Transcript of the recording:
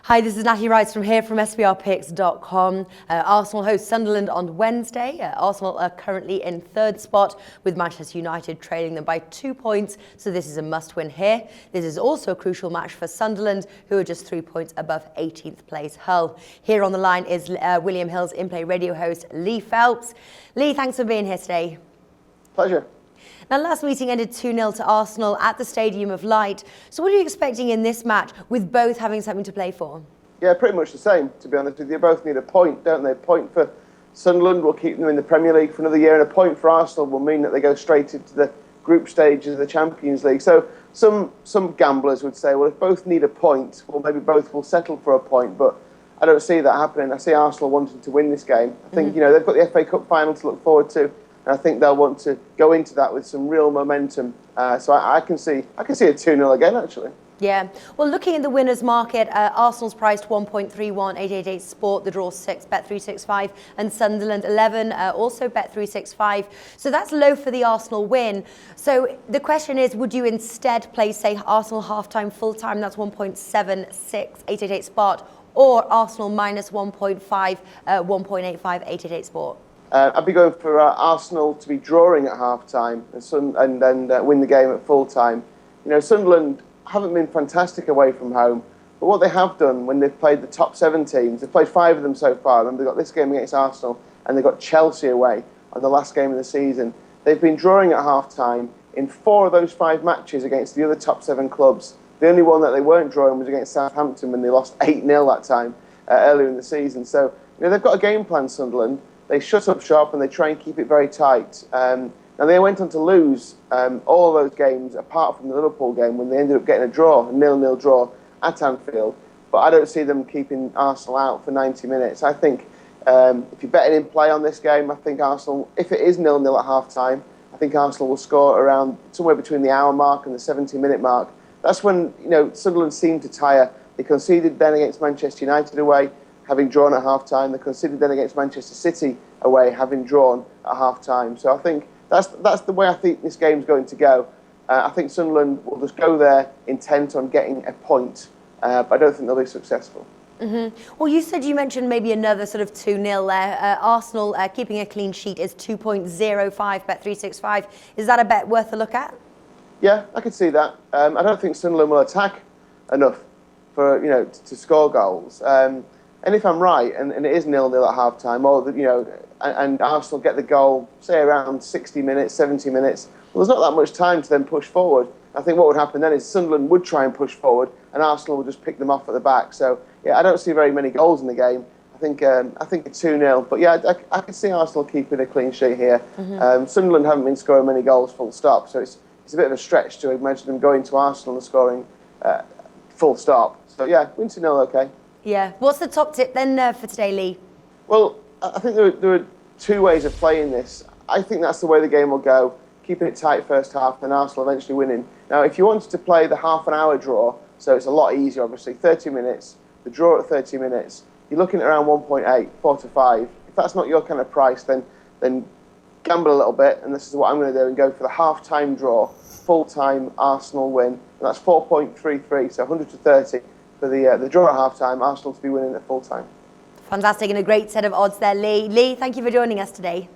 Hi, this is Natalie Rice from SBRpicks.com. Arsenal host Sunderland on Wednesday. Arsenal are currently in third spot with Manchester United trailing them by 2 points, so this is a must-win here. This is also a crucial match for Sunderland, who are just 3 points above 18th place Hull. Here on the line is William Hill's in-play radio host Lee Phelps. Lee, thanks for being here today. Pleasure. Now, last meeting ended 2-0 to Arsenal at the Stadium of Light. So what are you expecting in this match, with both having something to play for? Yeah, pretty much the same, to be honest with you. Both need a point, don't they? A point for Sunderland will keep them in the Premier League for another year, and a point for Arsenal will mean that they go straight into the group stages of the Champions League. So some gamblers would say, well, if both need a point, well, maybe both will settle for a point, but I don't see that happening. I see Arsenal wanting to win this game. I think, they've got the FA Cup final to look forward to, and I think they'll want to go into that with some real momentum. So I can see a 2-0 again, actually. Yeah. Well, looking at the winners' market, Arsenal's priced 1.31, 888 Sport, the draw 6, Bet365, and Sunderland 11, also Bet365. So that's low for the Arsenal win. So the question is, would you instead play, say, Arsenal half-time, full-time, that's 1.76, 888 Sport, or Arsenal minus 1.5, 1.85, 888 Sport? I'd be going for Arsenal to be drawing at half-time and then win the game at full-time. Sunderland haven't been fantastic away from home, but what they have done when they've played the top 7 teams, they've played 5 of them so far. Remember, they've got this game against Arsenal, and they've got Chelsea away on the last game of the season. They've been drawing at half-time in 4 of those 5 matches against the other top 7 clubs. The only one that they weren't drawing was against Southampton when they lost 8-0 that time earlier in the season. So they've got a game plan, Sunderland. They shut up shop and they try and keep it very tight. Now, they went on to lose all those games, apart from the Liverpool game, when they ended up getting a draw, a 0-0 draw at Anfield. But I don't see them keeping Arsenal out for 90 minutes. I think if you're betting in play on this game, I think Arsenal, if it is 0-0 at half-time, I think Arsenal will score around somewhere between the hour mark and the 70-minute mark. That's when, Sunderland seemed to tire. They conceded then against Manchester United away, having drawn at half-time. They conceded then against Manchester City away, having drawn at half-time. So I think that's the way I think this game's going to go. I think Sunderland will just go there intent on getting a point, but I don't think they'll be successful. Well, you mentioned maybe another sort of 2-0 there. Arsenal keeping a clean sheet is 2.05, Bet365. Is that a bet worth a look at? Yeah, I could see that. I don't think Sunderland will attack enough for to score goals. And if I'm right, and it is 0-0 at half-time, and Arsenal get the goal, say around 60 minutes, 70 minutes, well, there's not that much time to then push forward. I think what would happen then is Sunderland would try and push forward, and Arsenal would just pick them off at the back. So, yeah, I don't see very many goals in the game. I think it's 2-0. But, yeah, I could see Arsenal keeping a clean sheet here. Sunderland haven't been scoring many goals full stop, so it's a bit of a stretch to imagine them going to Arsenal and scoring full stop. So, yeah, win 2-0, okay. Yeah. What's the top tip then for today, Lee? Well, I think there are 2 ways of playing this. I think that's the way the game will go, keeping it tight first half and Arsenal eventually winning. Now, if you wanted to play the half-an-hour draw, so it's a lot easier, obviously, 30 minutes, the draw at 30 minutes, you're looking at around 1.8, 4 to 5. If that's not your kind of price, then gamble a little bit, and this is what I'm going to do, and go for the half-time draw, full-time Arsenal win, and that's 4.33, so 100 to 30 for the draw at half-time, Arsenal to be winning at full-time. Fantastic, and a great set of odds there, Lee. Lee, thank you for joining us today.